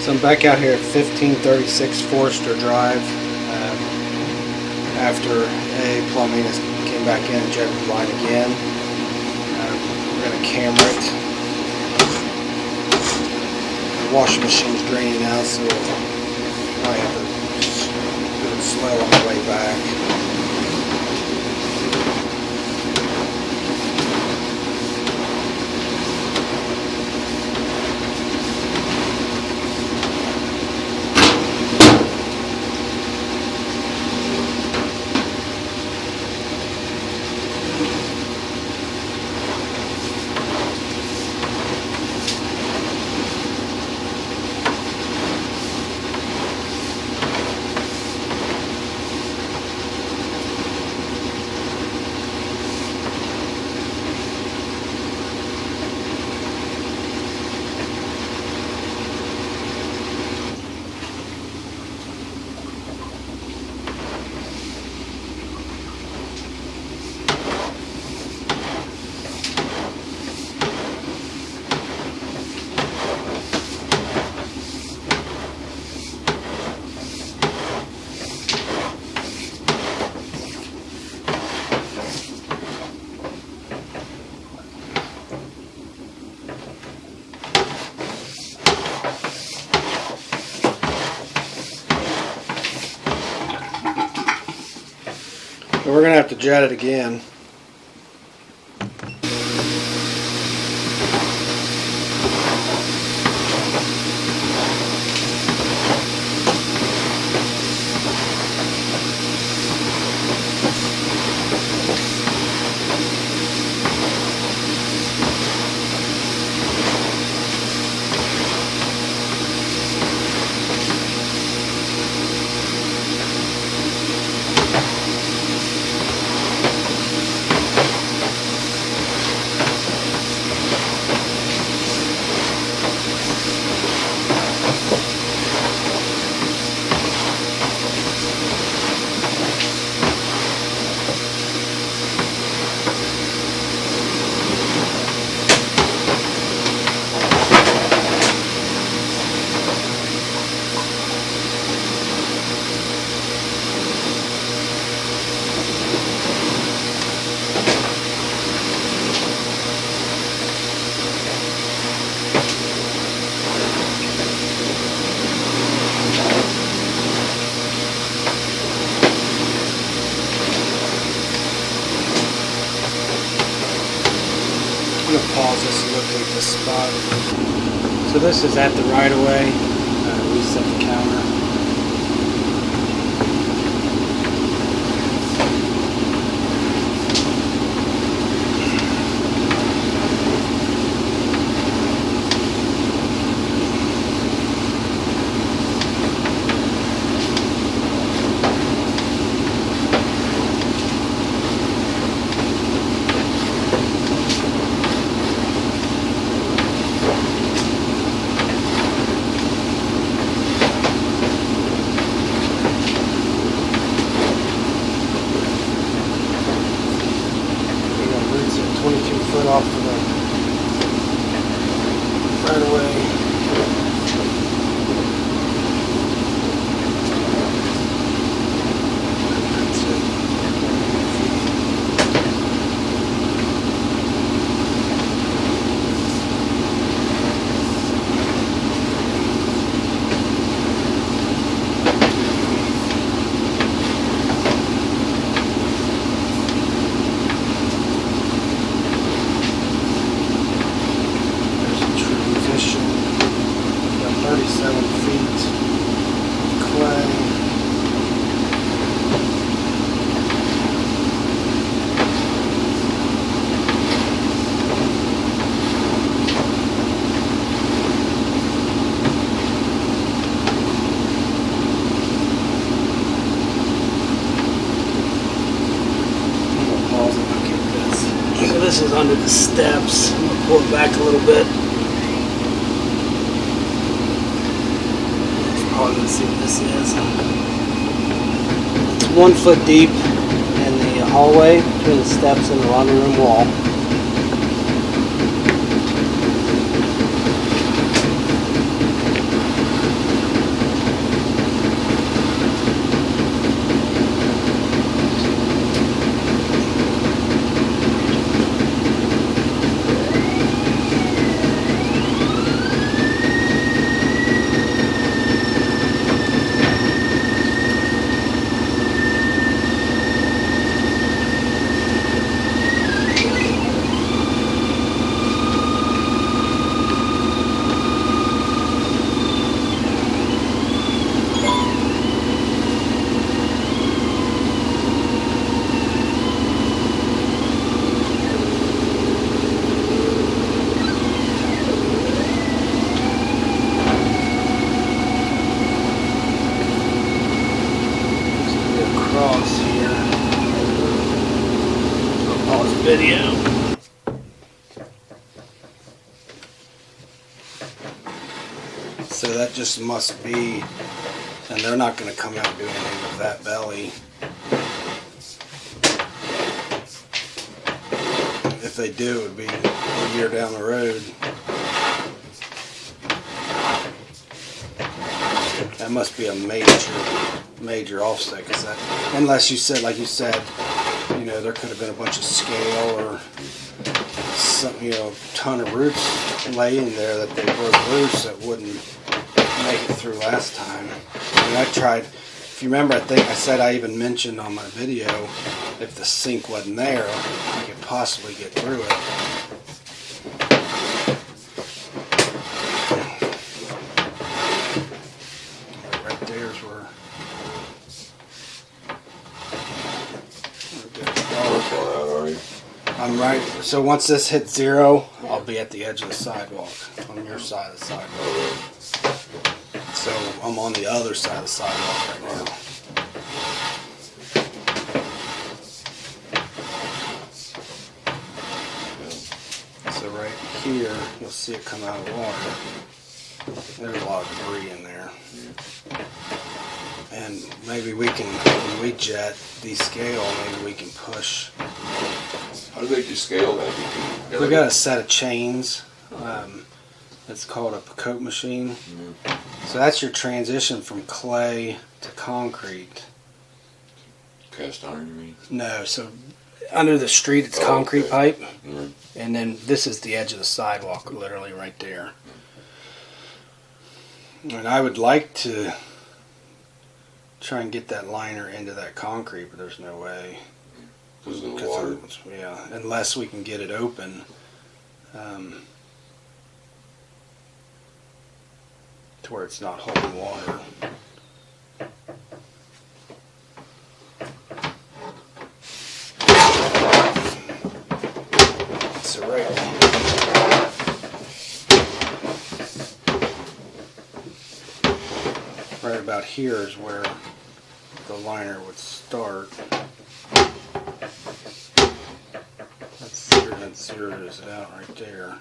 So I'm back out here at 1536 Forester Drive. After plumbing came back in and jetted the line again. We're going to camera it. The washing machine's draining out, so I have to do it slow on the way back. We're going to have to jet it again. I'm going to pause this and locate this spot. So this is at the right of way. Reset the counter. Off to the right away. That's it. About 37 feet clay. So this is under the steps. I'm going to pull it back a little bit. Let's see what this is. It's 1 foot deep in the hallway between the steps and the laundry room wall. video. So that just must be, and they're not going to come out and do anything with that belly. If they do, it would be a year down the road. That must be a major offset, because that, unless you said, like you said, you know, there could have been a bunch of scale or some, you know, ton of roots laying there that they broke loose that wouldn't make it through last time. And I tried, if you remember, I think I said, I even mentioned on my video, if the sink wasn't there, I could possibly get through it. Right there's where. I'm right, so once this hits 0, I'll be at the edge of the sidewalk, on your side of the sidewalk. So I'm on the other side of the sidewalk right now. So right here, you'll see it come out of the water. There's a lot of debris in there. And maybe we can, when we jet descale, maybe we can push. How do they descale that? We got a set of chains. It's called a coat machine. So that's your transition from clay to concrete. Cast iron, you mean? No, so under the street it's concrete okay. pipe. And then this is the edge of the sidewalk, literally right there. And I would like to try and get that liner into that concrete, but there's no way. Because of the water? Yeah, unless we can get it open. To where it's not holding water. So right about here is where the liner would start. That zeroes it out right there.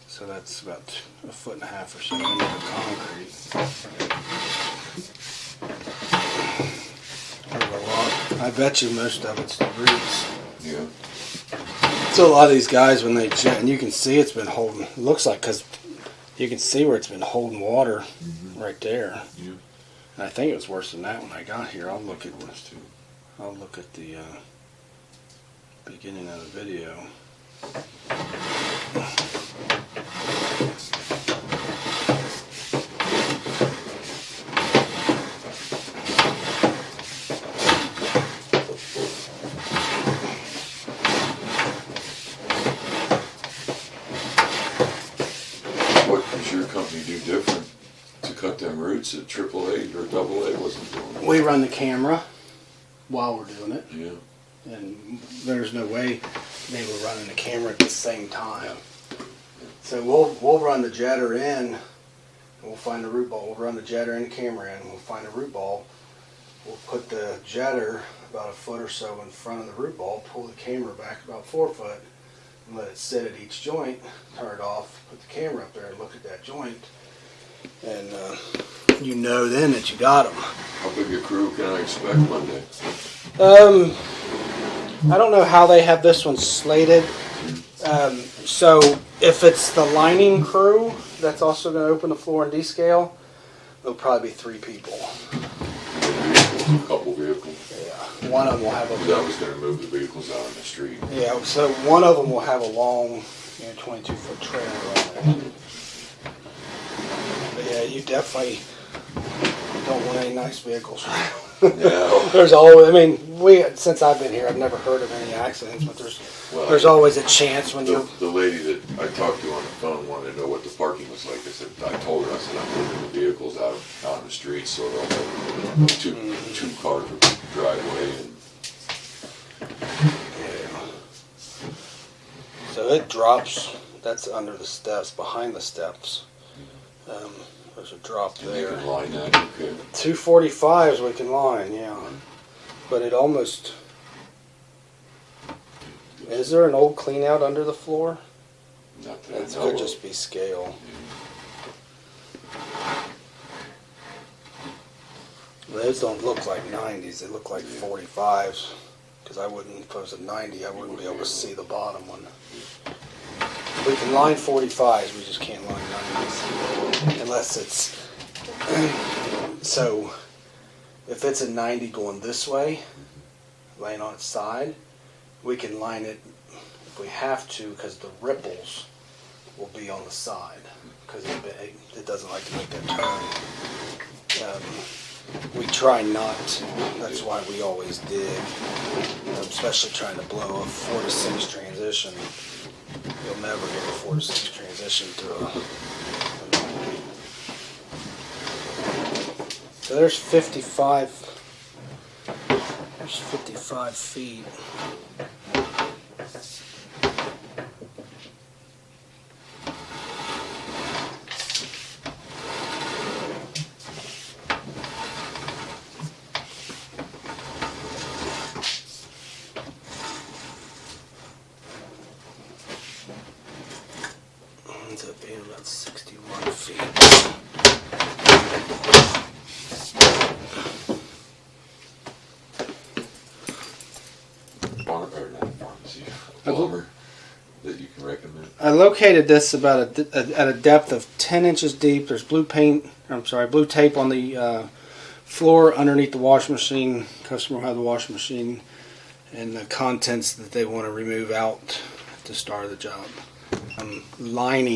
So that's about 1.5 feet or so into the concrete. There's a lot. I bet you most of it's the roots. Yeah. So a lot of these guys, when they jet, and you can see it's been holding, it looks like, because you can see where it's been holding water right there. Yeah. And I think it was worse than that when I got here. I'll look at this too. I'll look at the beginning of the video. What does your company do different to cut them roots that AAA or AA wasn't doing? We run the camera while we're doing it. Yeah. And there's no way they were running the camera at the same time. So we'll run the jetter in, and we'll find the root ball. We'll run the jetter and the camera in, and we'll find a root ball. We'll put the jetter about 1 foot or so in front of the root ball, pull the camera back about 4 foot, and let it sit at each joint, turn it off, put the camera up there and look at that joint. And you know then that you got them. How big a crew can I expect Monday? I don't know how they have this one slated. So if it's the lining crew that's also going to open the floor and descale, there'll probably be 3 people. A couple vehicles. Yeah, one of them will have a. Because I was going to move the vehicles out on the street. Yeah, so one of them will have a long, 22-foot trailer on it. But yeah, you definitely don't want any nice vehicles. Yeah. There's always, I mean, since I've been here, I've never heard of any accidents, but there's always a chance when you. The lady that I talked to on the phone wanted to know what the parking was like. I told her, I said, I'm moving the vehicles out on the street, so they'll have two cars per driveway. So it drops. That's under the steps, behind the steps. There's a drop And there. you can line that, okay. 245s we can line, yeah. But it almost, Is there an old clean out under the floor? Not that I It know could of. just be scale. Those don't look like 90s, they look like 45s. Because I wouldn't, if it was a 90, I wouldn't be able to see the bottom one. We can line 45s, we just can't line 90s. Unless it's, so if it's a 90 going this way, laying on its side, we can line it if we have to, because the ripples will be on the side. Because it doesn't like to make that turn. We try not to. That's why we always dig. Especially trying to blow a 4 to 6 transition. You'll never get a 4 to 6 transition to a 90. So there's 55. There's 55 feet. Ends up being about 61 feet. Or not pharmacy, a plumber that you can recommend. I located this about at a depth of 10 inches deep. There's blue tape on the floor underneath the washing machine. Customer will have the washing machine and the contents that they want to remove out at the start of the job. I'm lining